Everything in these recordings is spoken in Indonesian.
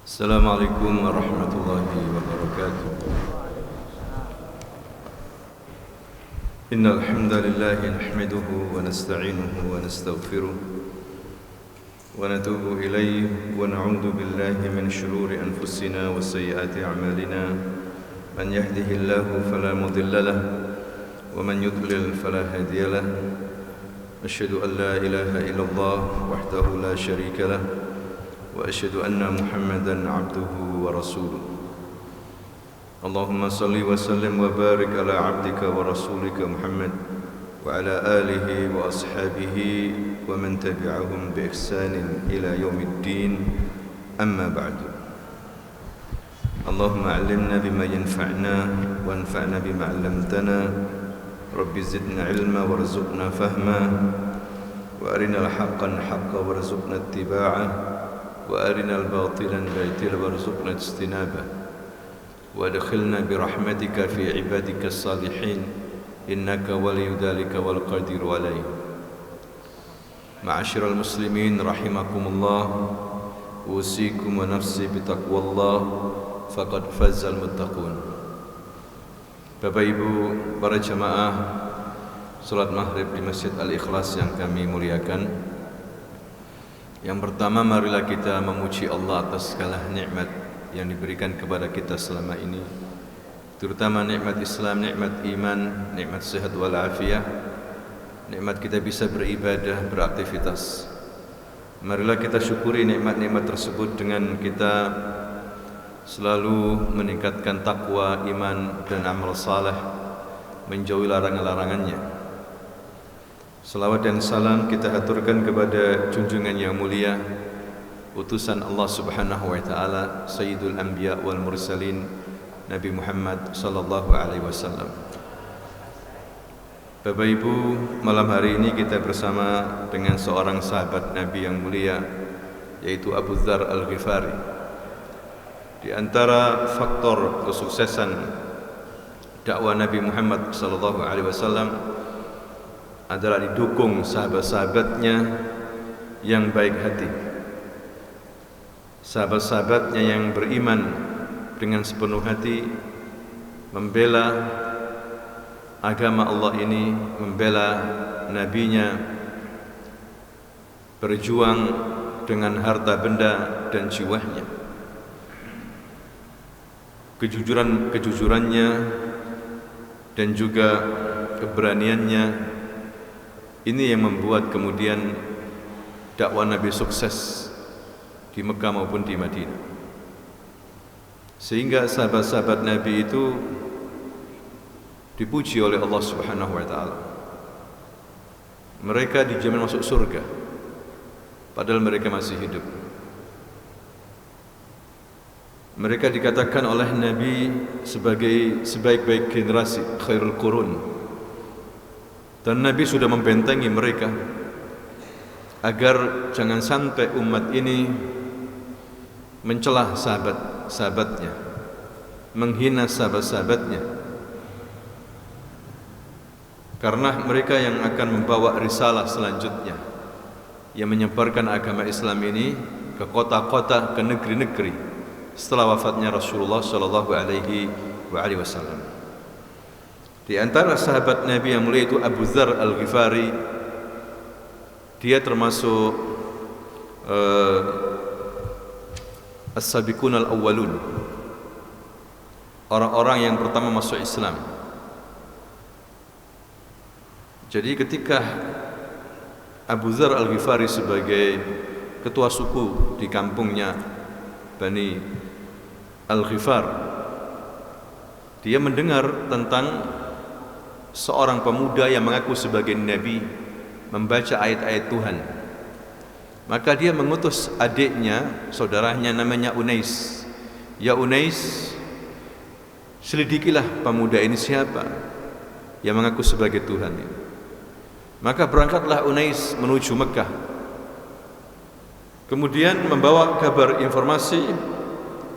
Assalamualaikum warahmatullahi wabarakatuh. Innal hamdalillah nahmaduhu wa nasta'inuhu wa nastaghfiruh wa natubu ilayhi wa na'udzu billahi min shururi anfusina wa sayyiati a'malina. Man yahdihillahu fala mudilla lahu wa man yudlil fala hadiya lahu. Asyhadu an la ilaha illallah wahdahu la syarika lahu وأشهد أن محمدًا عبده ورسوله. اللهم صل وسلم وبارك على عبدك ورسولك محمد وعلى آله وأصحابه ومن تبعهم بإحسان إلى يوم الدين. أما بعد. اللهم علمنا بما ينفعنا وانفعنا بما علمتنا. رب زدنا علما وارزقنا فهما وأرنا الحق حقا وارزقنا اتباعه وأرنا الباطلا باطلا وارزقنا اجتنابه وادخلنا برحمتك في عبادك الصالحين إنك ولي ذلك والقادر عليه. معاشر المسلمين رحمكم الله، أوصيكم ونفسي بتقوى الله فقد فاز المتقون. Bapak Ibu, para jamaah salat maghrib di Masjid Al-Ikhlas yang kami muliakan. Yang pertama, marilah kita memuji Allah atas segala nikmat yang diberikan kepada kita selama ini, terutama nikmat Islam, nikmat iman, nikmat sehat walafiat, nikmat kita bisa beribadah, beraktivitas. Marilah kita syukuri nikmat-nikmat tersebut dengan kita selalu meningkatkan takwa, iman dan amal saleh, menjauhi larangan-larangannya. Salawat dan salam kita haturkan kepada junjungan yang mulia, utusan Allah Subhanahu wa taala, Sayyidul Anbiya wal Mursalin, Nabi Muhammad sallallahu alaihi wasallam. Bapak Ibu, malam hari ini kita bersama dengan seorang sahabat Nabi yang mulia, yaitu Abu Dzar Al-Ghifari. Di antara faktor kesuksesan dakwah Nabi Muhammad sallallahu alaihi wasallam adalah didukung sahabat-sahabatnya yang baik hati, sahabat-sahabatnya yang beriman dengan sepenuh hati, membela agama Allah ini, membela nabinya, berjuang dengan harta benda dan jiwanya. Kejujurannya dan juga keberaniannya, ini yang membuat kemudian dakwah Nabi sukses di Mekah maupun di Madinah. Sehingga sahabat-sahabat Nabi itu dipuji oleh Allah Subhanahu wa taala. Mereka dijamin masuk surga padahal mereka masih hidup. Mereka dikatakan oleh Nabi sebagai sebaik-baik generasi, khairul qurun. Dan Nabi sudah membentengi mereka agar jangan sampai umat ini mencelah sahabat-sahabatnya, menghina sahabat-sahabatnya, karena mereka yang akan membawa risalah selanjutnya, yang menyebarkan agama Islam ini ke kota-kota, ke negeri-negeri setelah wafatnya Rasulullah sallallahu alaihi wasallam. Di antara sahabat Nabi yang mulia itu Abu Dzar Al-Ghifari. Dia termasuk as-sabiqun al-awwalun, orang-orang yang pertama masuk Islam. Jadi ketika Abu Dzar Al-Ghifari sebagai ketua suku di kampungnya Bani Al-Ghifar, dia mendengar tentang seorang pemuda yang mengaku sebagai nabi, membaca ayat-ayat Tuhan. Maka dia mengutus adiknya, saudaranya namanya Unais. Ya Unais, selidikilah pemuda ini siapa yang mengaku sebagai Tuhan ini. Maka berangkatlah Unais menuju Mekah. Kemudian membawa kabar informasi,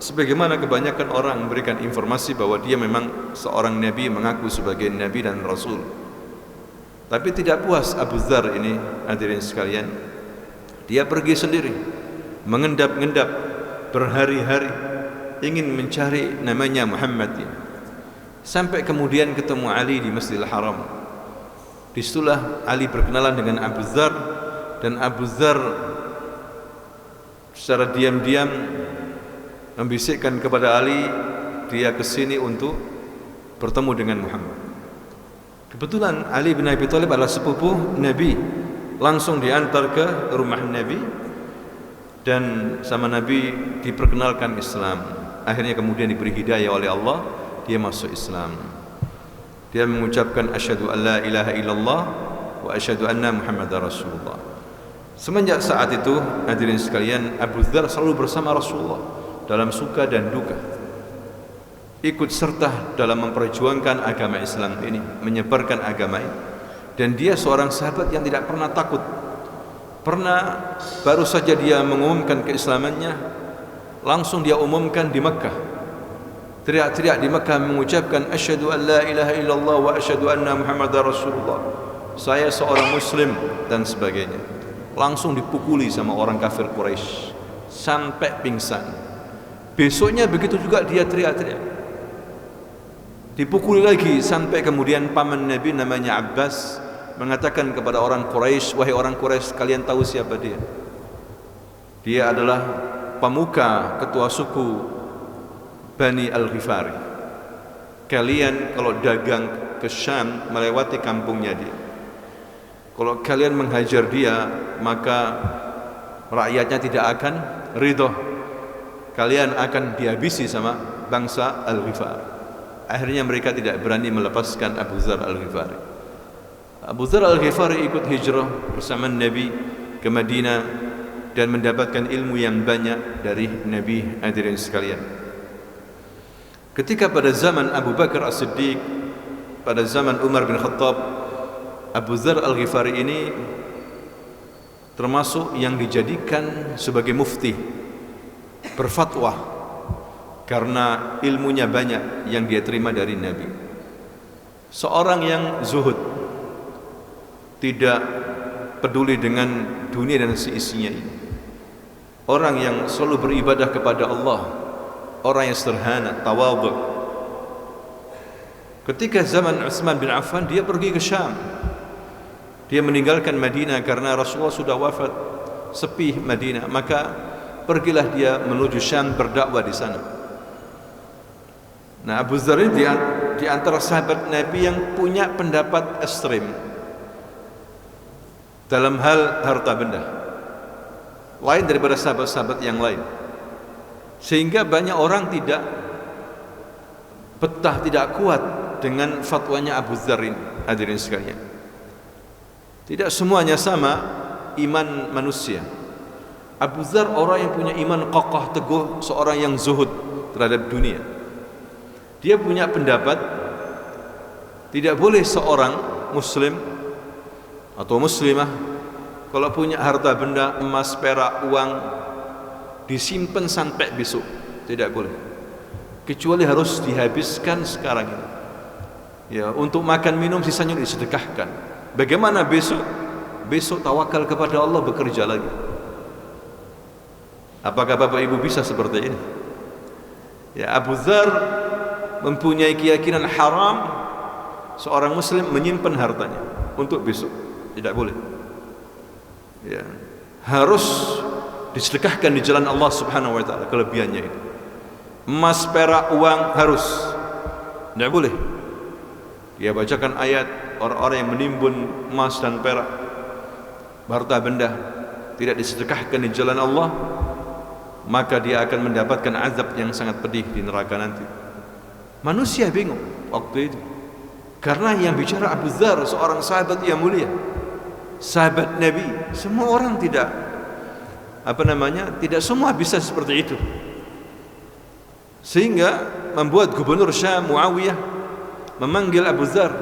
sebagaimana kebanyakan orang memberikan informasi bahwa dia memang seorang nabi, mengaku sebagai nabi dan rasul. Tapi tidak puas Abu Dzar ini, hadirin sekalian, dia pergi sendiri, mengendap-endap berhari-hari ingin mencari namanya Muhammad ini. Sampai kemudian ketemu Ali di Masjidil Haram. Disitulah Ali berkenalan dengan Abu Dzar, dan Abu Dzar secara diam-diam membisikkan kepada Ali dia kesini untuk bertemu dengan Muhammad. Kebetulan Ali bin Abi Thalib adalah sepupu Nabi, langsung diantar ke rumah Nabi dan sama Nabi diperkenalkan Islam. Akhirnya kemudian diberi hidayah oleh Allah, dia masuk Islam. Dia mengucapkan asyhadu an la ilaha illallah wa asyhadu anna Muhammadar Rasulullah. Semenjak saat itu, hadirin sekalian, Abu Dzar selalu bersama Rasulullah dalam suka dan duka, ikut serta dalam memperjuangkan agama Islam ini, menyebarkan agama ini. Dan dia seorang sahabat yang tidak pernah takut. Pernah baru saja dia mengumumkan keislamannya, langsung dia umumkan di Mekah, teriak-teriak di Mekah mengucapkan asyhadu an la ilaha illallah wa asyhadu anna Muhammadar Rasulullah, saya seorang muslim dan sebagainya. Langsung dipukuli sama orang kafir Quraisy sampai pingsan. Besoknya begitu juga dia teriak-teriak, dipukuli lagi sampai kemudian paman Nabi namanya Abbas mengatakan kepada orang Quraisy, wahai orang Quraisy, kalian tahu siapa dia? Dia adalah pemuka ketua suku Bani Al-Ghifari. Kalian kalau dagang ke Syam melewati kampungnya dia. Kalau kalian menghajar dia, maka rakyatnya tidak akan ridho. Kalian akan dihabisi sama bangsa Al-Ghifari. Akhirnya mereka tidak berani melepaskan Abu Dzar Al-Ghifari. Abu Dzar Al-Ghifari ikut hijrah bersama Nabi ke Madinah dan mendapatkan ilmu yang banyak dari Nabi, hadirin sekalian. Ketika pada zaman Abu Bakar As-Siddiq, pada zaman Umar bin Khattab, Abu Dzar Al-Ghifari ini termasuk yang dijadikan sebagai mufti, berfatwa, karena ilmunya banyak yang dia terima dari Nabi. Seorang yang zuhud, tidak peduli dengan dunia dan seisinya ini. Orang yang selalu beribadah kepada Allah, orang yang sederhana, tawadhu. Ketika zaman Utsman bin Affan, dia pergi ke Syam. Dia meninggalkan Madinah karena Rasulullah sudah wafat, sepi Madinah, maka pergilah dia menuju Syam berdakwah di sana. Nah, Abu Dzar ini di antara sahabat Nabi yang punya pendapat ekstrem dalam hal harta benda, lain daripada sahabat-sahabat yang lain, sehingga banyak orang tidak betah, tidak kuat dengan fatwanya Abu Dzar ini, hadirin sekalian. Tidak semuanya sama iman manusia. Abu Dzar orang yang punya iman kokoh teguh, seorang yang zuhud terhadap dunia. Dia punya pendapat tidak boleh seorang muslim atau muslimah kalau punya harta benda, emas, perak, uang, disimpan sampai besok, tidak boleh, kecuali harus dihabiskan sekarang ini. Ya, untuk makan minum sisanya disedekahkan. Bagaimana besok? Besok tawakal kepada Allah, bekerja lagi. Apakah Bapak Ibu bisa seperti ini? Ya, Abu Dzar mempunyai keyakinan haram seorang muslim menyimpan hartanya untuk besok, tidak boleh. Ya, harus disedekahkan di jalan Allah Subhanahu wa taala, kelebihannya itu. Emas, perak, uang harus, tidak boleh. Dia bacakan ayat, orang-orang yang menimbun emas dan perak, harta benda, tidak disedekahkan di jalan Allah, maka dia akan mendapatkan azab yang sangat pedih di neraka nanti. Manusia bingung waktu itu, karena yang bicara Abu Dzar, seorang sahabat yang mulia, sahabat Nabi. Semua orang tidak tidak semua bisa seperti itu, sehingga membuat gubernur Syam Muawiyah memanggil Abu Dzar.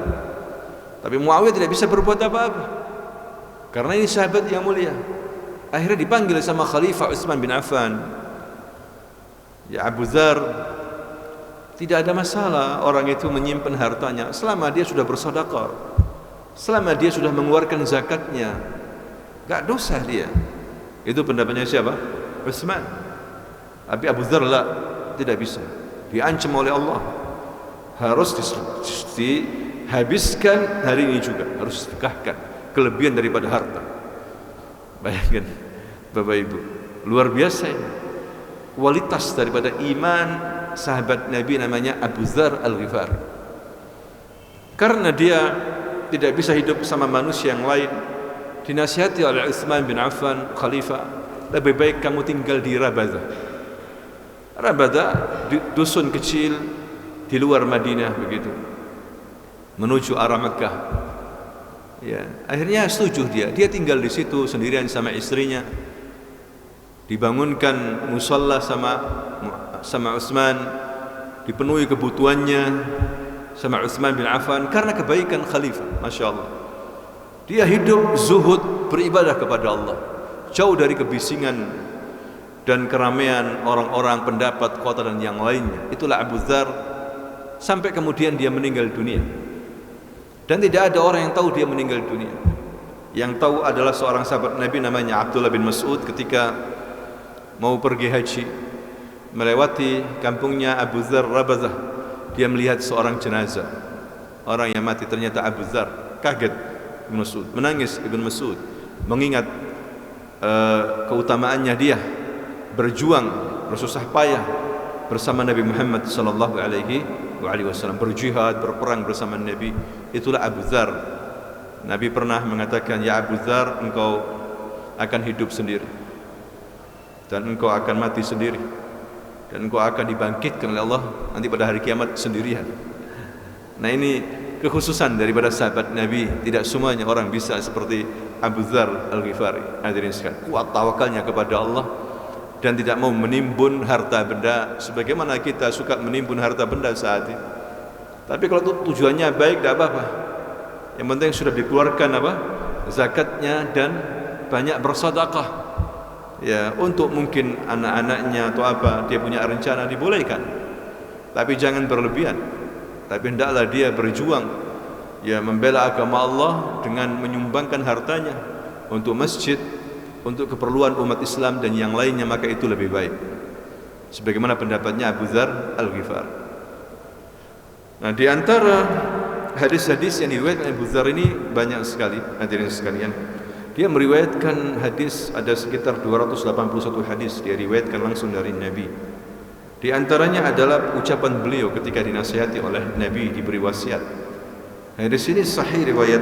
Tapi Muawiyah tidak bisa berbuat apa-apa karena ini sahabat yang mulia. Akhirnya dipanggil sama Khalifah Utsman bin Affan. Ya Abu Dzar, tidak ada masalah orang itu menyimpan hartanya selama dia sudah bersedekah, selama dia sudah mengeluarkan zakatnya, enggak dosa dia. Itu pendapatnya siapa? Utsman. Tapi Abu Dzar tidak bisa. Diancam oleh Allah. Harus dihabiskan hari ini juga. Harus sedekahkan. Kelebihan daripada harta. Bayangkan Bapak Ibu, luar biasa ini. Kualitas daripada iman sahabat Nabi namanya Abu Dzar Al-Ghifari. Karena dia tidak bisa hidup sama manusia yang lain, dinasihati oleh Utsman bin Affan, khalifah, lebih baik kamu tinggal di Rabadah. Rabadah dusun kecil di luar Madinah begitu, menuju arah Mekah. Ya, akhirnya setuju dia tinggal di situ sendirian sama istrinya. Dibangunkan musalla sama Utsman, dipenuhi kebutuhannya sama Utsman bin Affan karena kebaikan khalifah. Masya Allah, dia hidup zuhud, beribadah kepada Allah, jauh dari kebisingan dan keramaian orang-orang, pendapat, kota dan yang lainnya. Itulah Abu Dzar sampai kemudian dia meninggal dunia. Dan tidak ada orang yang tahu dia meninggal dunia. Yang tahu adalah seorang sahabat Nabi namanya Abdullah bin Mas'ud, ketika mau pergi haji melewati kampungnya Abu Dzar Rabadah, dia melihat seorang jenazah, orang yang mati ternyata Abu Dzar. Kaget Ibn Mas'ud, menangis Ibn Mas'ud, mengingat keutamaannya dia berjuang, bersusah payah bersama Nabi Muhammad sallallahu alaihi wasallam, berjihad, berperang bersama Nabi. Itulah Abu Dzar. Nabi pernah mengatakan, ya Abu Dzar, engkau akan hidup sendiri dan engkau akan mati sendiri dan engkau akan dibangkitkan oleh Allah nanti pada hari kiamat sendirian. Nah, ini kekhususan daripada sahabat Nabi. Tidak semuanya orang bisa seperti Abu Dzar Al-Ghifari. Hadirin sekalian, kuat tawakalnya kepada Allah dan tidak mau menimbun harta benda sebagaimana kita suka menimbun harta benda saat ini. Tapi kalau tujuannya baik, tidak apa-apa. Yang penting sudah dikeluarkan zakatnya dan banyak bersedekah. Ya, untuk mungkin anak-anaknya atau dia punya rencana, dibolehkan. Tapi jangan berlebihan. Tapi hendaklah dia berjuang, ya, membela agama Allah dengan menyumbangkan hartanya untuk masjid, untuk keperluan umat Islam dan yang lainnya, maka itu lebih baik. Sebagaimana pendapatnya Abu Dzar Al-Ghifari. Nah, di antara hadis-hadis yang diriwayatkan Abu Dzar ini banyak sekali, hadirin sekalian. Dia meriwayatkan hadis ada sekitar 281 hadis, dia riwayatkan langsung dari Nabi. Di antaranya adalah ucapan beliau ketika dinasihati oleh Nabi, diberi wasiat. Hadis ini sahih riwayat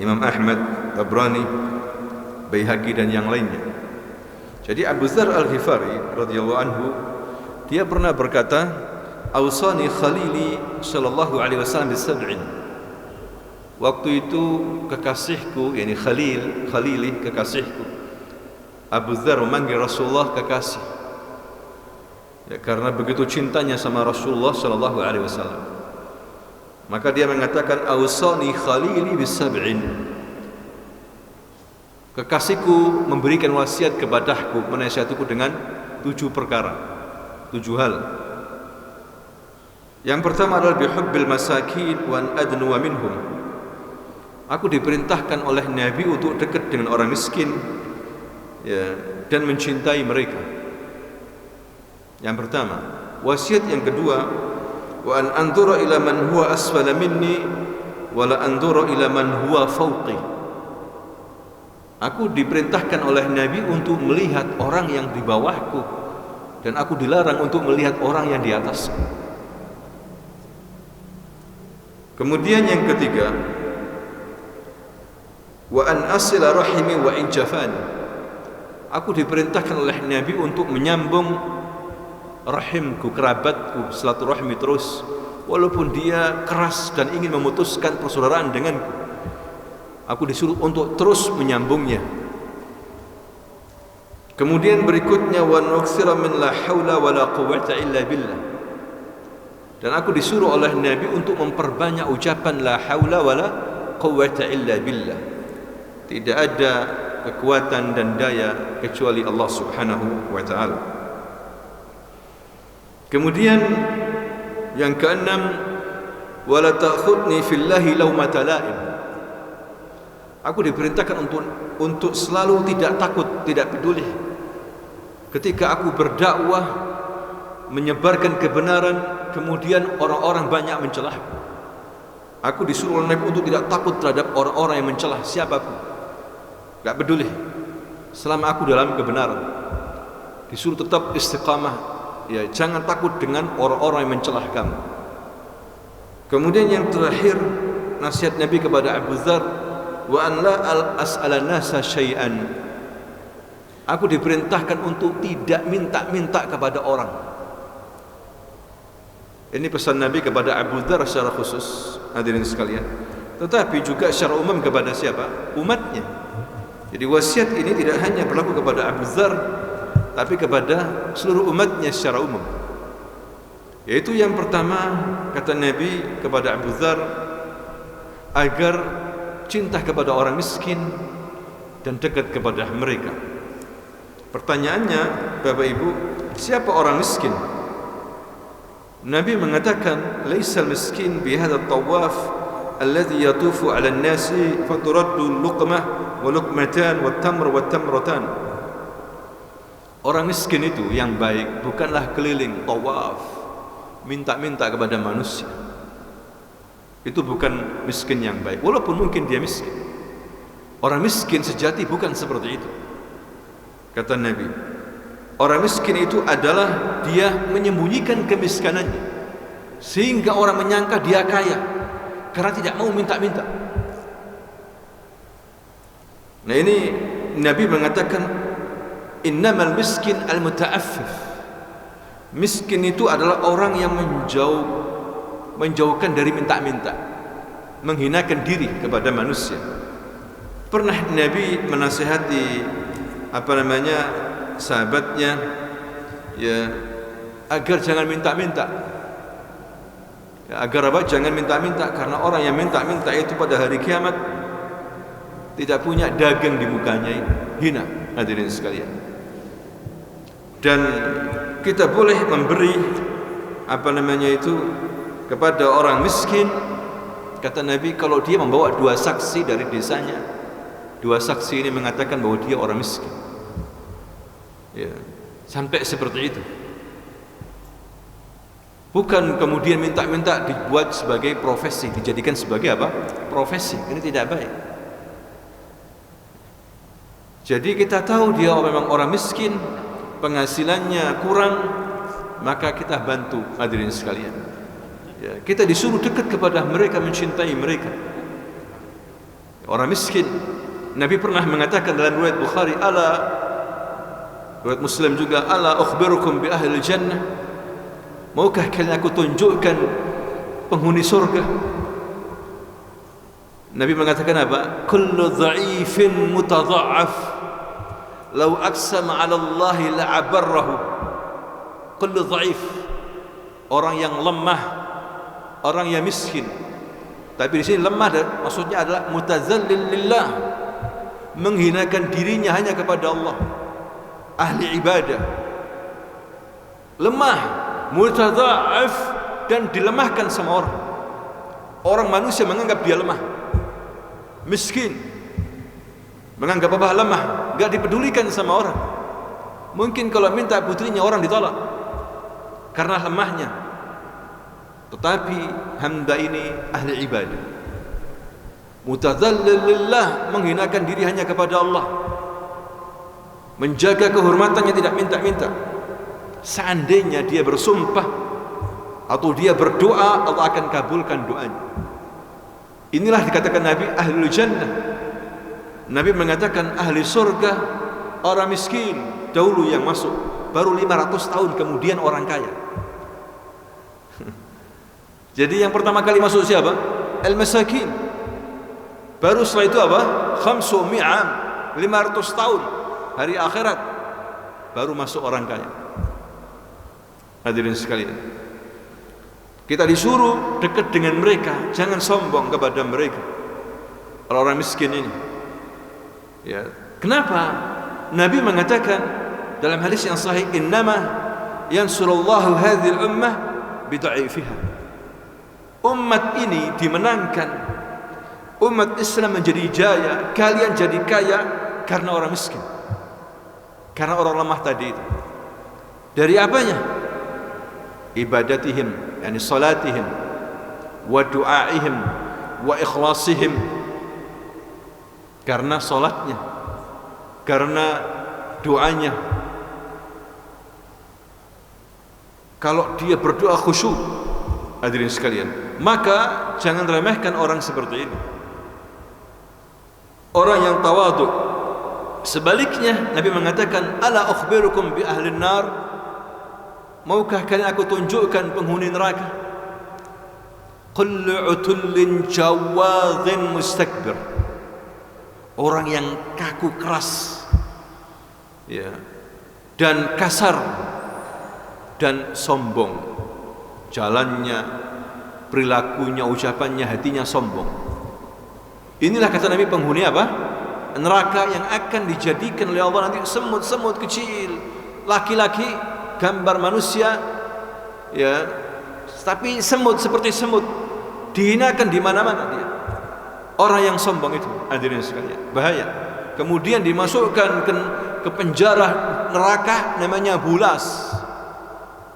Imam Ahmad, Tabrani, Baihaqi dan yang lainnya. Jadi Abu Dzar Al-Ghifari radhiyallahu anhu, dia pernah berkata, "Awsani Khalili sallallahu alaihi wasallam bisab'in." Waktu itu kekasihku, yakni Khalili kekasihku. Abu Dzar memanggil Rasulullah kekasih. Ya, karena begitu cintanya sama Rasulullah sallallahu alaihi wasallam. Maka dia mengatakan, "Awsani Khalili bisab'in." Kekasihku memberikan wasiat kepadaku, menasihatiku dengan 7 perkara, 7 hal. Yang pertama adalah bihubbil masakin wa an adnuwa minhum. Aku diperintahkan oleh Nabi untuk dekat dengan orang miskin, ya, dan mencintai mereka. Yang pertama. Wasiat yang kedua, wa an anzura ila man huwa asfala minni wa la anzura ila man huwa fawqi. Aku diperintahkan oleh Nabi untuk melihat orang yang di bawahku, dan aku dilarang untuk melihat orang yang di atasku. Kemudian yang ketiga, wa an asila rahimi wa in jafani. Aku diperintahkan oleh Nabi untuk menyambung rahimku, kerabatku, silaturahmi terus, walaupun dia keras dan ingin memutuskan persaudaraan denganku. Aku disuruh untuk terus menyambungnya. Kemudian berikutnya, wa nuksira min la haula wa la quwwata illa billah. Dan aku disuruh oleh Nabi untuk memperbanyak ucapan la haula wa la quwwata illa billah. Tidak ada kekuatan dan daya kecuali Allah Subhanahu wa taala. Kemudian yang keenam, wala ta'khudni fillahi laumata la'im. Aku diperintahkan untuk selalu tidak takut, tidak peduli ketika aku berdakwah menyebarkan kebenaran, kemudian orang-orang banyak mencelah. Aku disuruh oleh Nabi untuk tidak takut terhadap orang-orang yang mencelah siapapun. Gak peduli, selama aku dalam kebenaran. Disuruh tetap istiqamah, ya, jangan takut dengan orang-orang yang mencelah kamu. Kemudian yang terakhir, nasihat Nabi kepada Abu Dzar, wa an la as'ala nasa syai'an. Aku diperintahkan untuk tidak minta-minta kepada orang. Ini pesan Nabi kepada Abu Dzar secara khusus, hadirin sekalian. Tetapi juga secara umum kepada siapa? Umatnya. Jadi wasiat ini tidak hanya berlaku kepada Abu Dzar, tapi kepada seluruh umatnya secara umum. Yaitu yang pertama, kata Nabi kepada Abu Dzar, agar cinta kepada orang miskin dan dekat kepada mereka. Pertanyaannya, Bapak Ibu, siapa orang miskin? Nabi mengatakan, laisal miskin bihadha at-tawaf alladhi yatufu 'ala an-nasi faturaddu luqmah wa luqmatan wa tamr wa tamratan. Orang miskin itu yang baik bukanlah keliling tawaf minta-minta kepada manusia. Itu bukan miskin yang baik, walaupun mungkin dia miskin. Orang miskin sejati bukan seperti itu. Kata Nabi, orang miskin itu adalah dia menyembunyikan kemiskinannya, sehingga orang menyangka dia kaya karena tidak mau minta-minta. Nah, ini Nabi mengatakan, innamal miskin al-muta'affif. Miskin itu adalah orang yang menjauhkan dari minta-minta, menghinakan diri kepada manusia. Pernah Nabi menasihati sahabatnya, ya, agar jangan minta-minta. Ya, agar apa? Jangan minta-minta, karena orang yang minta-minta itu pada hari kiamat tidak punya dagang di mukanya, hina, hadirin sekalian. Dan kita boleh memberi kepada orang miskin, kata Nabi, kalau dia membawa 2 saksi dari desanya. 2 saksi ini mengatakan bahwa dia orang miskin. Ya, sampai seperti itu. Bukan kemudian minta-minta dibuat sebagai profesi, dijadikan sebagai apa? Profesi. Ini tidak baik. Jadi kita tahu dia memang orang miskin, penghasilannya kurang, maka kita bantu, hadirin sekalian. Ya, kita disuruh dekat kepada mereka, mencintai mereka. Orang miskin, Nabi pernah mengatakan dalam riwayat Bukhari, riwayat Muslim juga, ala ukhbirukum bi ahli jannah. Maukah kalian aku tunjukkan penghuni surga? Nabi mengatakan apa? Kullu dha'ifin mutadha'af law aqsama 'ala Allah la'abarrahu. Kullu dha'if, orang yang lemah, orang yang miskin. Tapi di sini lemah maksudnya adalah mutazallil lillah, menghinakan dirinya hanya kepada Allah, ahli ibadah. Lemah, mutadha'af, dan dilemahkan sama orang. Orang manusia menganggap dia lemah, miskin, menganggap apa? Lemah, enggak dipedulikan sama orang. Mungkin kalau minta putrinya orang ditolak karena lemahnya. Tetapi hamba ini ahli ibadah, mutadzallil lillah, menghinakan diri hanya kepada Allah, menjaga kehormatannya, tidak minta-minta. Seandainya dia bersumpah atau dia berdoa, Allah akan kabulkan doanya. Inilah dikatakan Nabi ahlul jannah. Nabi mengatakan ahli surga orang miskin dahulu yang masuk, baru 500 tahun kemudian orang kaya. Jadi yang pertama kali masuk siapa? Al-masakin. Baru setelah itu apa? 500 am, 500 tahun hari akhirat baru masuk orang kaya. Hadirin sekalian, kita disuruh dekat dengan mereka, jangan sombong kepada mereka, orang-orang miskin ini. Ya, kenapa? Nabi mengatakan dalam hadis yang sahih, innama yansurullahu hadhil ummah bidha'ifiha. Umat ini dimenangkan, umat Islam menjadi jaya, kalian jadi kaya karena orang miskin, karena orang lemah tadi itu. Dari apanya? Ibadatihim, yani salatihim, wa du'aihim, wa ikhlasihim. Karena salatnya, karena doanya. Kalau dia berdoa khusyuk, hadirin sekalian, maka jangan remehkan orang seperti ini, orang yang tawadhu. Sebaliknya Nabi mengatakan, ala ukhbirukum bi ahlin nar, maukah kalian aku tunjukkan penghuni neraka? Kullu utullin jawadhin mustakbir, orang yang kaku keras, ya, dan kasar dan sombong, jalannya, perilakunya, ucapannya, hatinya sombong. Inilah kata Nabi penghuni apa? Neraka, yang akan dijadikan oleh Allah nanti semut-semut kecil, laki-laki gambar manusia, ya, tapi semut, seperti semut, dihinakan di mana-mana dia. Orang yang sombong itu, hadirin sekalian, bahaya. Kemudian dimasukkan ke penjara neraka, namanya bulas.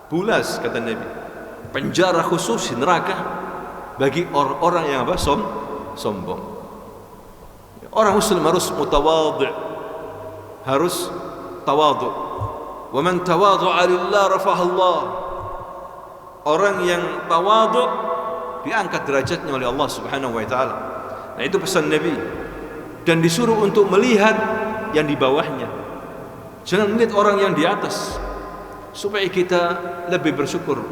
Bulas, kata Nabi, penjara khusus di neraka bagi orang-orang yang apa? Sombong. Orang muslim harus mutawadhi', harus tawadhu'. Wa man tawadhu'a lillah rafa'ahu Allah. Orang yang tawadhu' diangkat derajatnya oleh Allah Subhanahu wa taala. Nah, itu pesan Nabi. Dan disuruh untuk melihat yang di bawahnya. Jangan melihat orang yang di atas, supaya kita lebih bersyukur.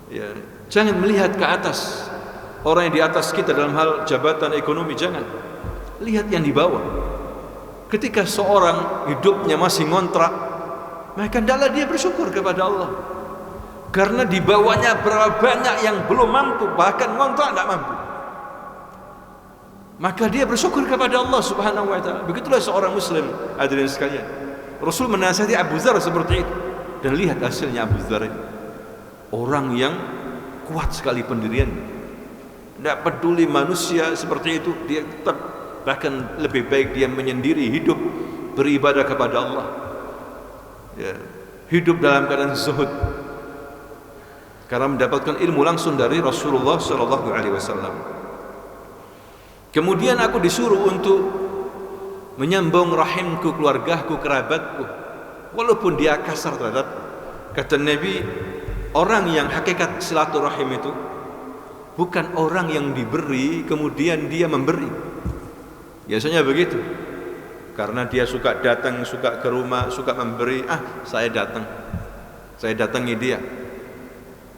Ya, jangan melihat ke atas, orang yang di atas kita dalam hal jabatan ekonomi, jangan. Lihat yang di bawah. Ketika seorang hidupnya masih ngontrak, maka hendaklah dia bersyukur kepada Allah. Karena di bawahnya berapa banyak yang belum mampu, bahkan ngontrak tidak mampu. Maka dia bersyukur kepada Allah Subhanahu wa taala. Begitulah seorang muslim, hadirin sekalian. Rasul menasihati Abu Dzar seperti itu. Dan lihat hasilnya Abu Dzar ini, orang yang kuat sekali pendiriannya, tidak peduli manusia seperti itu, dia tetap, bahkan lebih baik dia menyendiri hidup, beribadah kepada Allah, ya, hidup dalam keadaan zuhud, karena mendapatkan ilmu langsung dari Rasulullah SAW. Kemudian aku disuruh untuk menyambung rahimku, keluargaku, kerabatku, walaupun dia kasar terhadap. Kata Nabi, orang yang hakikat silaturahim itu bukan orang yang diberi kemudian dia memberi. Biasanya begitu, karena dia suka datang, suka ke rumah, suka memberi, saya datang, saya datangi dia.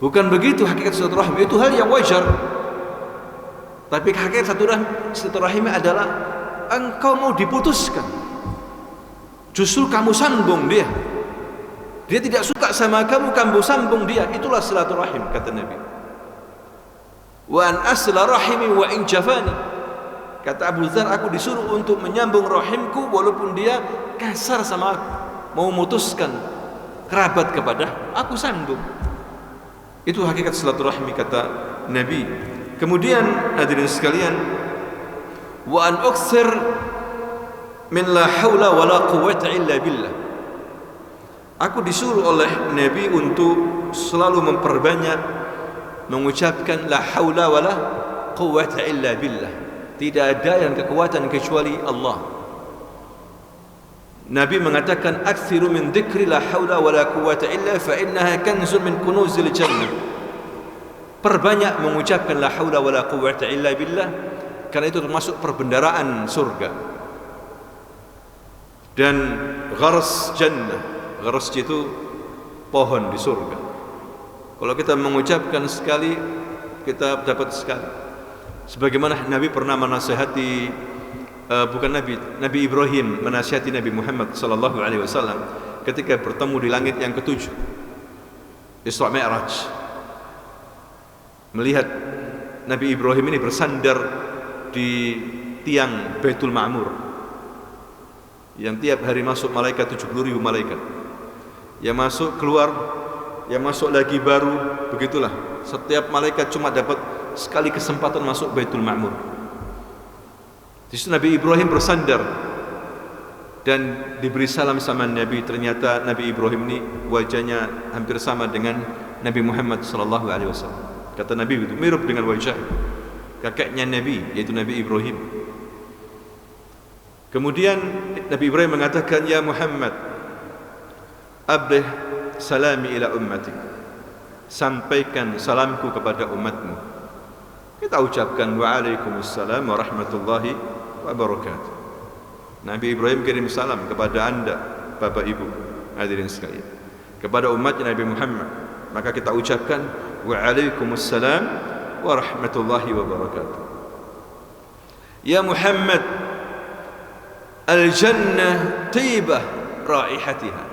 Bukan begitu hakikat silaturahim, itu hal yang wajar. Tapi hakikat silaturahim adalah engkau mau diputuskan, justru kamu sambung dia. Dia tidak suka sama kamu sambung dia. Itulah silaturahim, kata Nabi. Wa an asla rahimi wa in jafani. Kata Abu Dzar, aku disuruh untuk menyambung rahimku walaupun dia kasar sama aku, mau memutuskan kerabat kepada aku, sambung. Itu hakikat silaturahmi, kata Nabi. Kemudian hadirin sekalian, wa an uktsir min la haula wa la quwwata illa billah. Aku disuruh oleh Nabi untuk selalu memperbanyak mengucapkan la haula wa la quwwata illa billah. Tidak ada yang kekuatan kecuali Allah. Nabi mengatakan, aktsiru min dzikri la haula wa la quwwata illa fa innaha kanzun min kunuzil jannah. Perbanyak mengucapkan la haula wa la quwwata illa billah, karena itu termasuk perbendaraan surga. Dan gharas jannah, gharas itu pohon di surga. Kalau kita mengucapkan sekali, kita dapat sekali. Sebagaimana Nabi pernah menasihati, Nabi Ibrahim menasihati Nabi Muhammad sallallahu alaihi wasallam ketika bertemu di langit yang ketujuh, Isra Mi'raj. Melihat Nabi Ibrahim ini bersandar di tiang Baitul Ma'mur, yang tiap hari masuk malaikat 70.000 malaikat, yang masuk keluar, yang masuk lagi baru, begitulah. Setiap malaikat cuma dapat sekali kesempatan masuk Baitul Ma'mur. Di situ Nabi Ibrahim bersandar dan diberi salam sama Nabi. Ternyata Nabi Ibrahim ini wajahnya hampir sama dengan Nabi Muhammad sallallahu alaihi wasallam. Kata Nabi itu mirip dengan wajah kakeknya Nabi, yaitu Nabi Ibrahim. Kemudian Nabi Ibrahim mengatakan, ya Muhammad, ablih salami ila ummatik, sampaikan salamku kepada umatmu. Kita ucapkan waalaikumsalam warahmatullahi wabarakatuh. Nabi Ibrahim kirim salam kepada anda, bapak ibu hadirin sekalian, kepada umatnya Nabi Muhammad. Maka kita ucapkan waalaikumsalam warahmatullahi wabarakatuh. Ya Muhammad, al-jannah tibah raihatiha,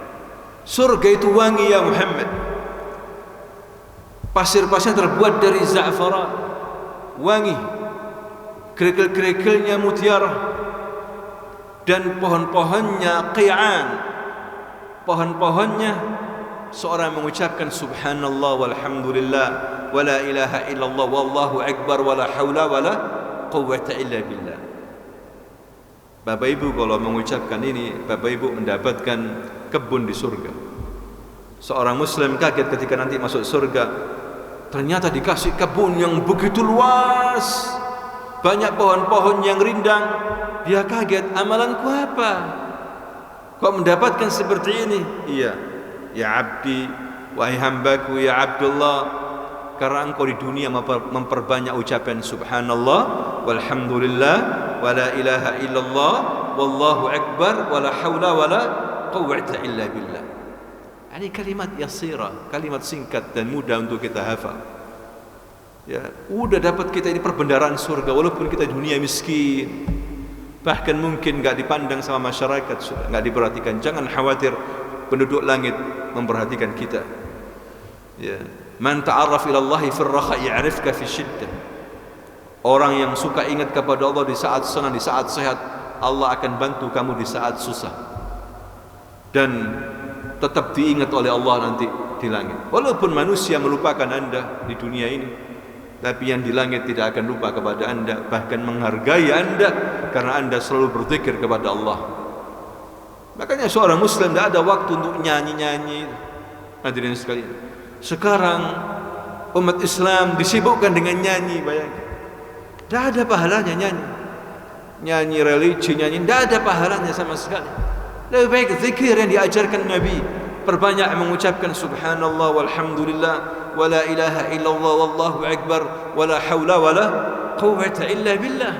surga itu wangi ya Muhammad. Pasir-pasir terbuat dari za'faran, wangi. Kerikil-kerikilnya mutiara, dan pohon-pohonnya qi'an. Pohon-pohonnya seorang mengucapkan subhanallah walhamdulillah wala ilaha illallah wallahu akbar wala haula wala quwwata illa billah. Bapak Ibu kalau mengucapkan ini, Bapak Ibu mendapatkan kebun di surga. Seorang muslim kaget ketika nanti masuk surga, ternyata dikasih kebun yang begitu luas, banyak pohon-pohon yang rindang. Dia kaget, amalanku apa kok mendapatkan seperti ini? Iya, ya abdi, wahai hambaku, ya Abdullah, karena engkau di dunia memperbanyak ucapan subhanallah walhamdulillah wala ilaha illallah wallahu akbar wala haula wala quwwata illa billah. Ini kalimat yasira, kalimat singkat dan mudah untuk kita hafal. Ya, udah dapat kita ini perbendaharaan surga walaupun kita dunia miskin. Bahkan mungkin enggak dipandang sama masyarakat, sudah enggak diperhatikan. Jangan khawatir, penduduk langit memperhatikan kita. Ya, man ta'arraf ila Allah fi ar-raha ya'rifka fi syiddah. Orang yang suka ingat kepada Allah di saat senang, di saat sehat, Allah akan bantu kamu di saat susah. Dan tetap diingat oleh Allah nanti di langit. Walaupun manusia melupakan anda di dunia ini, tapi yang di langit tidak akan lupa kepada anda, bahkan menghargai anda karena anda selalu berzikir kepada Allah. Makanya seorang muslim tidak ada waktu untuk nyanyi-nyanyi. Hadirin sekalian, sekarang umat Islam disibukkan dengan nyanyi. Bayangkan, tidak ada pahalanya nyanyi. Nyanyi religi, nyanyi tidak ada pahalanya sama sekali. Lebih baik zikir yang diajarkan Nabi. Perbanyak mengucapkan subhanallah walhamdulillah wala ilaha illallah wallahu akbar wala haula wala quwwata illa billah.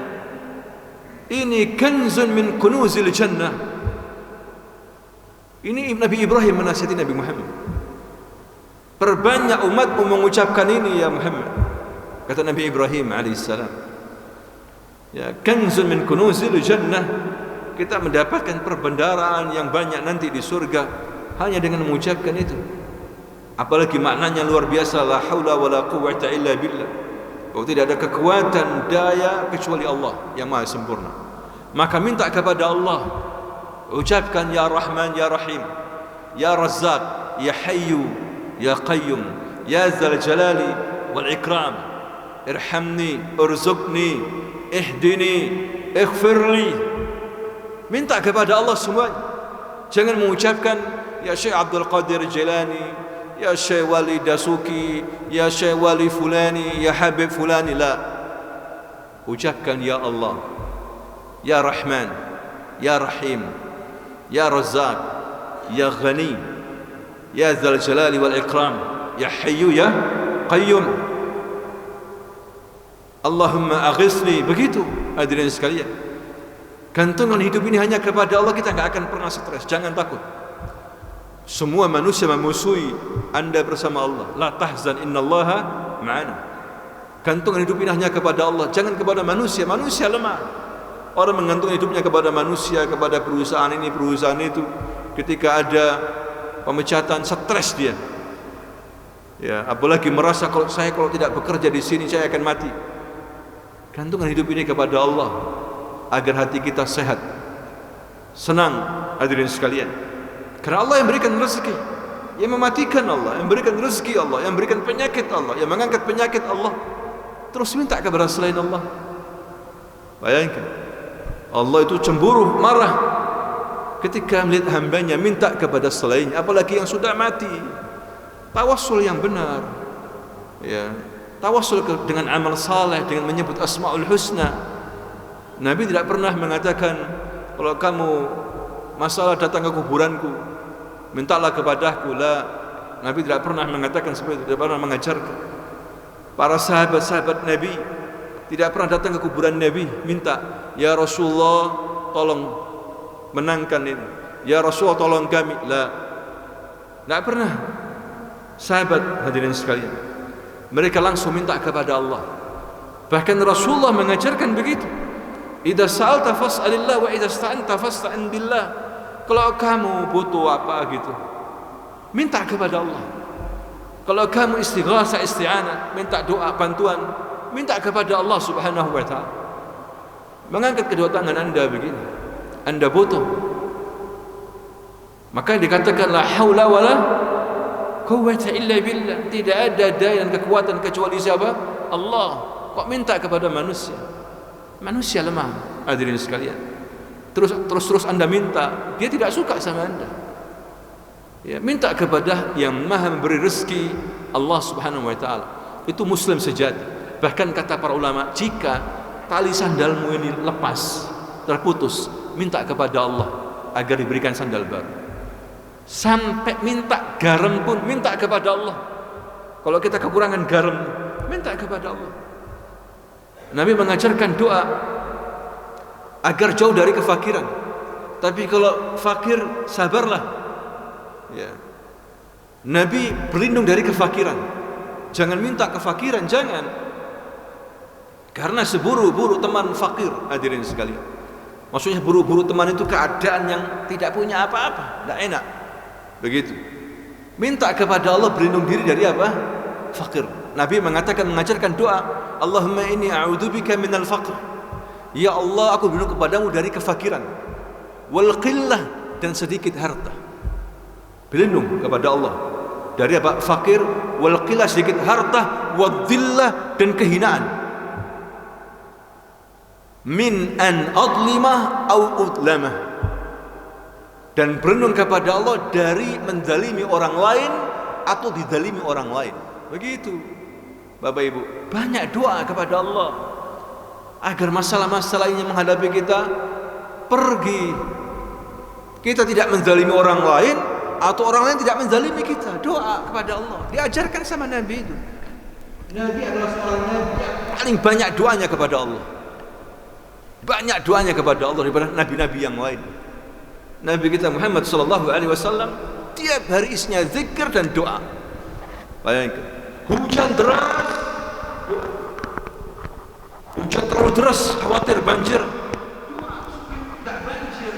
Ini kanzun min kunuzil jannah. Ini Nabi Ibrahim menasihati Nabi Muhammad. Perbanyak umatmu mengucapkan ini ya Muhammad, kata Nabi Ibrahim alaihissalam. Ya, kanzun min kunuzil jannah. Kita mendapatkan perbendaharaan yang banyak nanti di surga hanya dengan mengucapkan itu. Apalagi maknanya luar biasa, la haula wala quwwata illa billah. Kalau tidak ada kekuatan daya kecuali Allah yang maha sempurna. Maka minta kepada Allah, ucapkan ya Rahman ya Rahim, ya Razzaq, ya Hayyu ya Qayyum, ya Dzal Jalali wal Ikram, irhamni, urzuqni, ihdini, ighfirli. Minta kepada Allah semua. Jangan mengucapkan ya Syekh Abdul Qadir Jilani, ya Syekh Wali Dasuki, ya Syekh Wali Fulani, ya Habib Fulani. La. Ucapkan ya Allah, ya Rahman, ya Rahim, ya Razzaq, ya Ghani, ya Dzal Jalali wal Ikram, ya Hayyu ya Qayyum. Allahumma aghithni. Begitu hadirin sekalian. Gantungan hidup ini hanya kepada Allah, kita enggak akan pernah stres. Jangan takut. Semua manusia memusuhi anda bersama Allah. La tahzan innallaha ma'ana. Gantungan hidup ini hanya kepada Allah, jangan kepada manusia. Manusia lemah. Orang menggantungkan hidupnya kepada manusia, kepada perusahaan ini, perusahaan itu. Ketika ada pemecatan, stres dia. Ya, apalagi merasa kalau tidak bekerja di sini saya akan mati. Gantungan hidup ini kepada Allah agar hati kita sehat, senang, hadirin sekalian. Karena Allah yang berikan rezeki, yang mematikan Allah, yang berikan rezeki Allah, yang berikan penyakit Allah, yang mengangkat penyakit Allah. Terus minta kepada selain Allah. Bayangkan, Allah itu cemburu, marah ketika melihat hambanya minta kepada selainnya, apalagi yang sudah mati. Tawassul yang benar, ya, tawassul dengan amal saleh, dengan menyebut asmaul husna. Nabi tidak pernah mengatakan, kalau kamu masalah datang ke kuburanku, mintalah kepadaku. La. Nabi tidak pernah mengatakan seperti itu, tidak pernah mengajarkan. Para sahabat-sahabat Nabi tidak pernah datang ke kuburan Nabi minta, ya Rasulullah tolong menangkan ini, ya Rasulullah tolong kami. La. Tidak pernah. Sahabat hadirin sekalian, mereka langsung minta kepada Allah. Bahkan Rasulullah mengajarkan begitu, idza sa'alta fas'alillah wa idza sta'anta fasta'in billah. Kalau kamu butuh apa gitu, minta kepada Allah. Kalau kamu istighatsah, isti'anah, minta doa bantuan, minta kepada Allah Subhanahu wa taala. Mengangkat kedua tangan Anda begini, Anda butuh, maka dikatakan la haula wala quwwata illa billah. Tidak ada daya dan kekuatan kecuali siapa? Allah. Kok minta kepada manusia? Manusia lemah, hadirin sekalian. Terus Anda minta, dia tidak suka sama Anda. Ya, minta kepada yang maha memberi rezeki, Allah Subhanahu wa ta'ala. Itu muslim sejati. Bahkan kata para ulama, jika tali sandalmu ini lepas, terputus, minta kepada Allah agar diberikan sandal baru. Sampai minta garam pun minta kepada Allah. Kalau kita kekurangan garam, minta kepada Allah. Nabi mengajarkan doa agar jauh dari kefakiran. Tapi kalau fakir, sabarlah. Ya. Nabi berlindung dari kefakiran. Jangan minta kefakiran, jangan. Karena seburu-buru teman fakir, hadirin sekalian. Maksudnya buru-buru teman itu keadaan yang tidak punya apa-apa, tidak enak. Begitu. Minta kepada Allah berlindung diri dari apa? Fakir. Nabi mengajarkan doa, Allahumma inni a'udzubika minal faqr. Ya Allah, aku berlindung kepadamu dari kefakiran, wal qillah, dan sedikit harta. Berlindung kepada Allah dari apa? Fakir, wal qillah, sedikit harta, wadzillah, dan kehinaan. Min an adlimah au udlamah, dan berlindung kepada Allah dari menzalimi orang lain atau dizalimi orang lain. Begitu Bapak Ibu, banyak doa kepada Allah agar masalah-masalah yang menghadapi kita pergi. Kita tidak menzalimi orang lain atau orang lain tidak menzalimi kita. Doa kepada Allah diajarkan sama Nabi itu. Nabi adalah seorang Nabi yang paling banyak doanya kepada Allah. Banyak doanya kepada Allah daripada nabi-nabi yang lain. Nabi kita Muhammad sallallahu alaihi wasallam tiap hari isinya zikir dan doa. Bayangkan, hujan deras, hujan terlalu deras, khawatir banjir. Tidak banjir.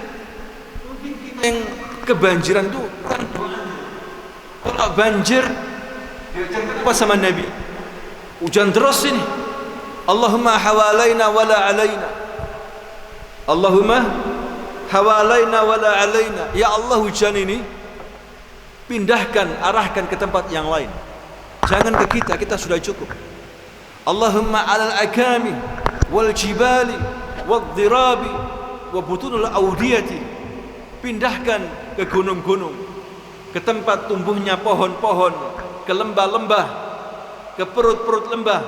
Mungkin kita yang kebanjiran itu kan doanya. Kalau banjir, diajarkan apa sama Nabi? Hujan deras ini, Allahumma hawalaina wala alaina. Allahumma hawalaina wala alaina. Ya Allah, hujan ini pindahkan, arahkan ke tempat yang lain. Jangan ke kita, kita sudah cukup. Allahumma alal akami wal jibali wal dhirabi wa butunul awdiyati. Pindahkan ke gunung-gunung, ke tempat tumbuhnya pohon-pohon, ke lembah-lembah, ke perut-perut lembah.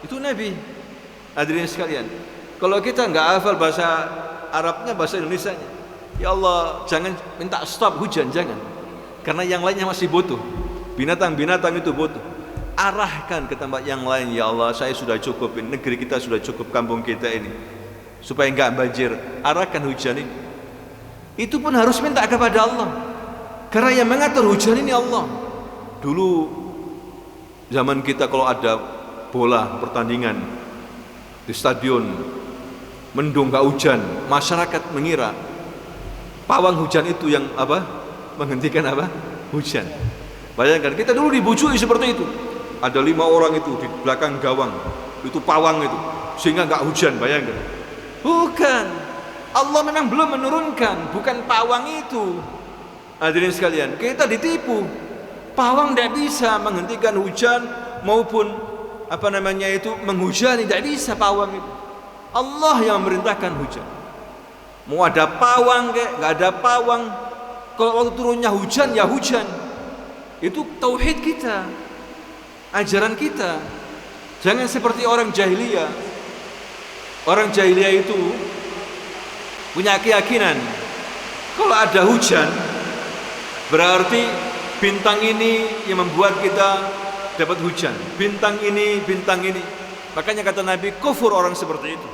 Itu Nabi. Hadirin sekalian, kalau kita enggak hafal bahasa Arabnya, bahasa Indonesianya, ya Allah, jangan minta stop hujan, jangan. Karena yang lainnya masih butuh. Binatang-binatang itu butuh. Arahkan ke tempat yang lain. Ya Allah, saya sudah cukup, negeri kita sudah cukup, kampung kita ini, supaya enggak banjir. Arahkan hujan ini. Itu pun harus minta kepada Allah. Karena yang mengatur hujan ini Allah. Dulu zaman kita kalau ada bola pertandingan di stadion, mendung gak hujan, masyarakat mengira pawang hujan itu yang apa? Menghentikan apa? Hujan. Bayangkan, kita dulu dibujui seperti itu. Ada 5 orang itu di belakang gawang, itu pawang itu, sehingga gak hujan. Bayangkan. Bukan, Allah memang belum menurunkan, bukan pawang itu. Hadirin sekalian, kita ditipu. Pawang tidak bisa menghentikan hujan maupun apa namanya itu menghujani, tidak bisa pawang itu. Allah yang memerintahkan hujan. Mau ada pawang kek, nggak ada pawang. Kalau waktu turunnya hujan ya hujan. Itu tauhid kita, ajaran kita. Jangan seperti orang jahiliyah. Orang jahiliyah itu punya keyakinan kalau ada hujan berarti bintang ini yang membuat kita dapat hujan. Bintang ini. Makanya kata Nabi, kufur orang seperti itu.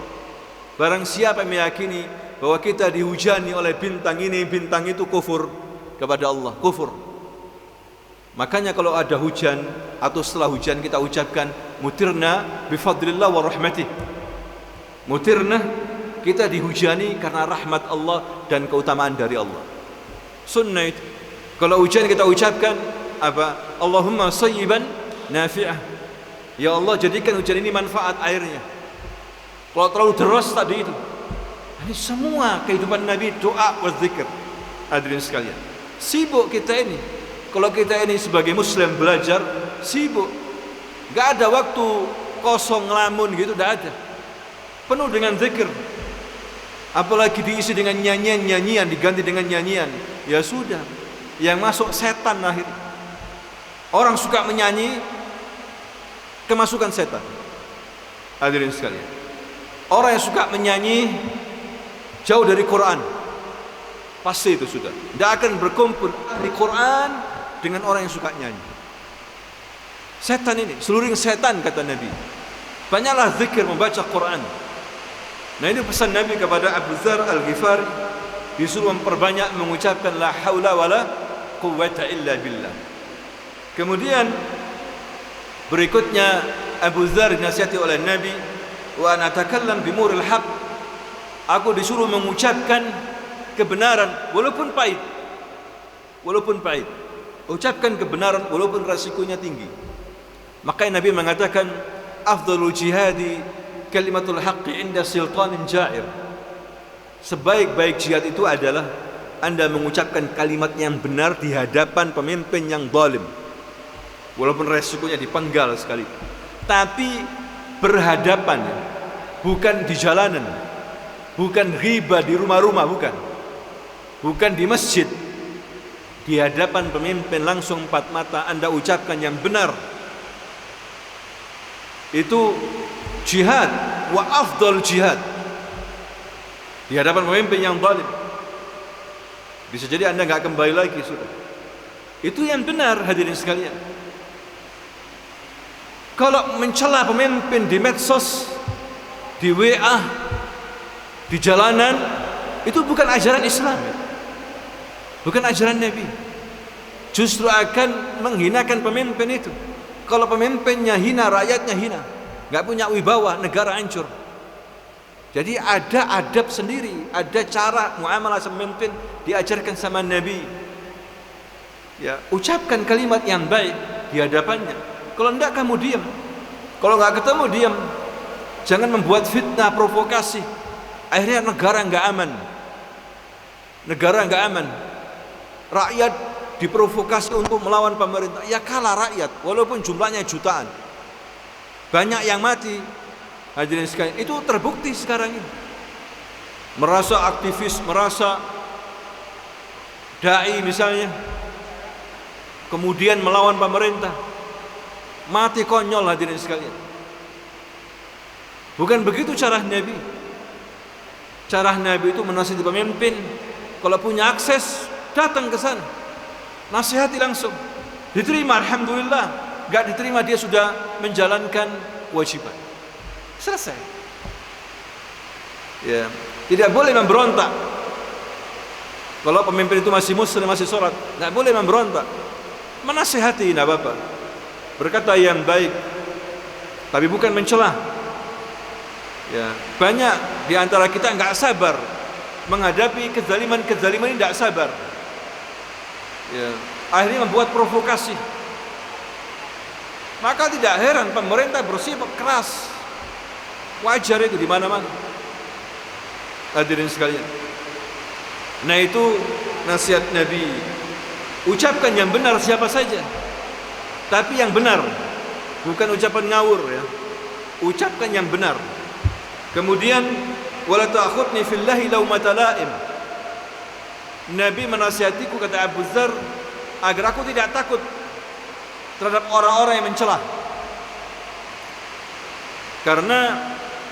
Barang siapa yang meyakini bahwa kita dihujani oleh bintang ini, bintang itu, kufur kepada Allah, kufur. Makanya kalau ada hujan atau setelah hujan kita ucapkan mutirna bifadlillah wa rahmatih. Mutirna, kita dihujani karena rahmat Allah dan keutamaan dari Allah. Sunnah itu. Kalau hujan kita ucapkan apa? Allahumma sayyiban nafi'ah. Ya Allah, jadikan hujan ini manfaat airnya. Kalau terlalu deras tadi itu. Ini semua kehidupan Nabi, doa wa zikir. Hadirin sekalian, sibuk kita ini. Kalau kita ini sebagai muslim belajar, sibuk. Gak ada waktu kosong ngelamun gitu, gak ada. Penuh dengan zikir. Apalagi diisi dengan nyanyian-nyanyian, diganti dengan nyanyian. Ya sudah, yang masuk setan akhir. Orang suka menyanyi, kemasukan setan. Hadirin sekalian, orang yang suka menyanyi jauh dari Quran, pasti itu sudah. Tidak akan berkumpul di Quran dengan orang yang suka nyanyi. Setan ini, seluruh setan kata Nabi. Banyaklah zikir, membaca Quran. Nah ini pesan Nabi kepada Abu Dzar Al-Ghifari, disuruh memperbanyak mengucapkan la haula wala quwwata illa billah. Kemudian berikutnya Abu Dzar dinasihati oleh Nabi, wa natakallam bimuril haq. Aku disuruh mengucapkan kebenaran walaupun pahit. Walaupun pahit. Ucapkan kebenaran walaupun resikonya tinggi. Makanya Nabi mengatakan afdalul jihadi kalimatul haqqi inda sultanin ja'ir. Sebaik-baik jihad itu adalah Anda mengucapkan kalimat yang benar di hadapan pemimpin yang zalim. Walaupun resikonya dipenggal sekali. Tapi berhadapan, bukan di jalanan. Bukan riba di rumah-rumah, bukan. Bukan di masjid. Di hadapan pemimpin langsung empat mata Anda ucapkan yang benar. Itu jihad, wa afdal jihad. Di hadapan pemimpin yang zalim. Bisa jadi Anda enggak kembali lagi sudah. Itu yang benar, hadirin sekalian. Kalau mencela pemimpin di medsos, di WA, di jalanan, itu bukan ajaran Islam. Bukan ajaran Nabi. Justru akan menghinakan pemimpin itu. Kalau pemimpinnya hina, rakyatnya hina. Gak punya wibawa, negara hancur. Jadi ada adab sendiri, ada cara muamalah pemimpin diajarkan sama Nabi. Ya, ucapkan kalimat yang baik di hadapannya. Kalau enggak kamu diam. Kalau enggak ketemu diam. Jangan membuat fitnah, provokasi. Akhirnya negara enggak aman. Negara enggak aman. Rakyat diprovokasi untuk melawan pemerintah, ya kalah rakyat walaupun jumlahnya jutaan. Banyak yang mati. Hadirin sekalian, itu terbukti sekarang ini. Merasa aktivis, merasa dai misalnya, kemudian melawan pemerintah, mati konyol. Hadirin sekalian, bukan begitu cara Nabi. Cara Nabi itu menasihati pemimpin. Kalau punya akses, datang ke sana, nasihati langsung. Diterima, alhamdulillah. Gak diterima, dia sudah menjalankan kewajiban. Selesai. Ya, tidak boleh memberontak. Kalau pemimpin itu masih muslim, masih sholat, gak boleh memberontak. Menasihati, tidak apa-apa. Berkata yang baik, tapi bukan mencela. Ya, banyak di antara kita nggak sabar menghadapi kezaliman ini, tidak sabar. Ya, akhirnya membuat provokasi. Maka tidak heran pemerintah bersifat keras. Wajar itu di mana-mana. Hadirin sekalian. Nah itu nasihat Nabi. Ucapkan yang benar siapa saja. Tapi yang benar, bukan ucapan ngawur ya. Ucapkan yang benar. Kemudian wa la ta'khudni fillahi laumata laim. Nabi menasihatiku, kata Abu Dzar, agar aku tidak takut terhadap orang-orang yang mencela. Karena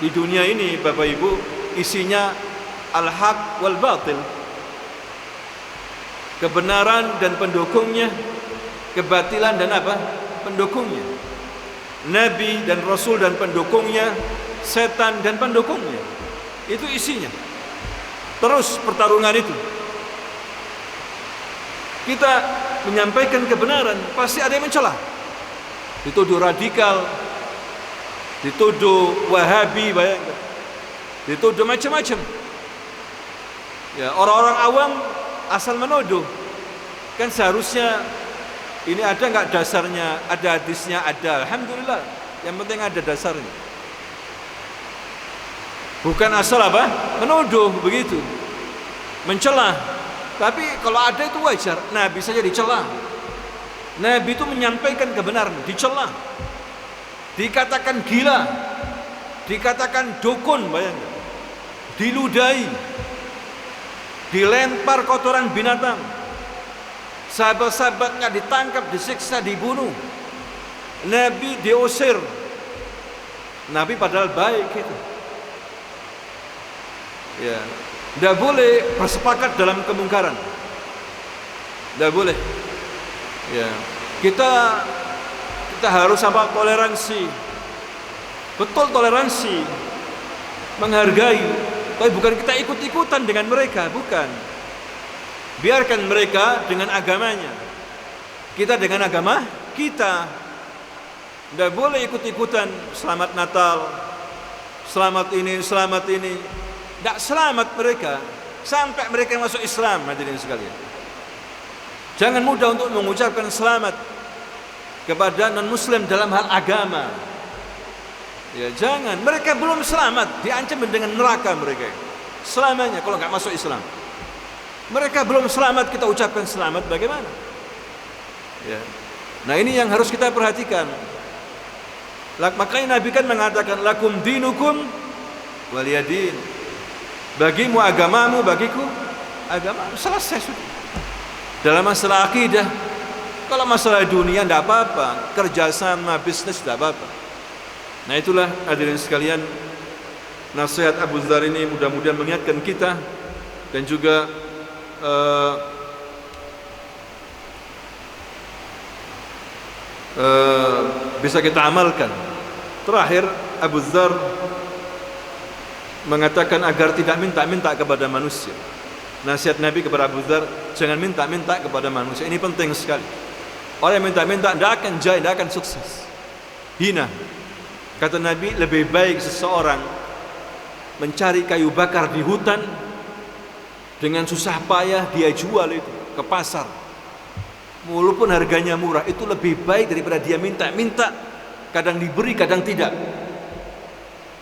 di dunia ini Bapak Ibu isinya al-haq wal batil, kebenaran dan pendukungnya, kebatilan dan apa? Pendukungnya. Nabi dan Rasul dan pendukungnya, setan dan pendukungnya. Itu isinya. Terus pertarungan itu. Kita menyampaikan kebenaran, pasti ada yang mencela. Dituduh radikal, dituduh Wahabi, bayangkan. Dituduh macam-macam. Ya, orang-orang awam asal menuduh. Kan seharusnya ini ada enggak dasarnya? Ada hadisnya? Ada. Alhamdulillah. Yang penting ada dasarnya. Bukan asal apa? Menuduh begitu. Mencela. Tapi kalau ada itu wajar. Nabi saja dicela. Nabi itu menyampaikan kebenaran, dicela. Dikatakan gila. Dikatakan dukun, bayangkan. Diludahi. Dilempar kotoran binatang. Sahabat-sahabatnya ditangkap, disiksa, dibunuh. Nabi diusir. Nabi padahal baik itu. Ya, tidak boleh bersepakat dalam kemungkaran. Tidak boleh. Ya, kita harus apa? Toleransi. Betul, toleransi, menghargai. Tapi bukan kita ikut-ikutan dengan mereka, bukan. Biarkan mereka dengan agamanya, kita dengan agama kita. Tidak boleh ikut-ikutan. Selamat Natal, selamat ini, selamat ini. Tidak selamat mereka sampai mereka masuk Islam, hadirin sekalian. Jangan mudah untuk mengucapkan selamat kepada non-muslim dalam hal agama. Ya, jangan. Mereka belum selamat, diancam dengan neraka mereka selamanya kalau nggak masuk Islam. Mereka belum selamat, kita ucapkan selamat, bagaimana? Ya. Nah, ini yang harus kita perhatikan. Makanya Nabi kan mengatakan lakum dinukum waliyadin. Bagimu agamamu, bagiku agama. Selesai sudah. Dalam masalah akidah, kalau masalah dunia tidak apa-apa, kerjasama bisnis tidak apa-apa. Nah, itulah hadirin sekalian, nasihat Abu Dzar ini mudah-mudahan mengingatkan kita dan juga bisa kita amalkan. Terakhir, Abu Dzar mengatakan agar tidak minta-minta kepada manusia. Nasihat Nabi kepada Abu Dzar, jangan minta-minta kepada manusia. Ini penting sekali. Orang yang minta-minta tidak akan jaya, tidak akan sukses. Hina. Kata Nabi, lebih baik seseorang mencari kayu bakar di hutan, dengan susah payah dia jual itu ke pasar, walaupun harganya murah. Itu lebih baik daripada dia minta-minta, kadang diberi kadang tidak.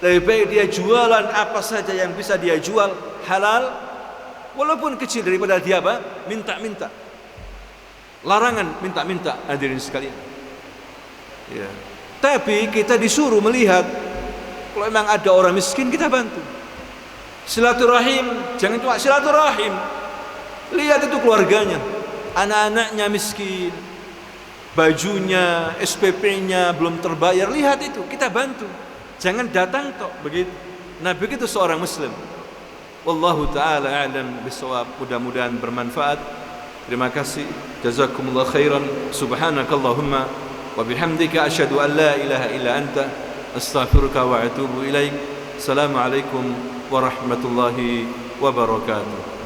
Lebih baik dia jualan apa saja yang bisa dia jual halal, walaupun kecil, daripada dia apa? Minta-minta. Larangan minta-minta, hadirin sekalian. Ya. Tapi kita disuruh melihat, kalau memang ada orang miskin kita bantu. Silaturahim, jangan cuma silaturahim. Lihat itu keluarganya, anak-anaknya miskin, bajunya, SPP-nya belum terbayar. Lihat itu, kita bantu. Jangan datang tok begitu. Nah, begitu seorang muslim. Wallahu taala a'lam bissawab. Mudah-mudahan bermanfaat. Terima kasih. Jazakumullah khairan. Subhanakallahumma wa bihamdika asyhadu an la ilaha illa anta astaghfiruka wa atubu ilaik. Assalamualaikum warahmatullahi wabarakatuh.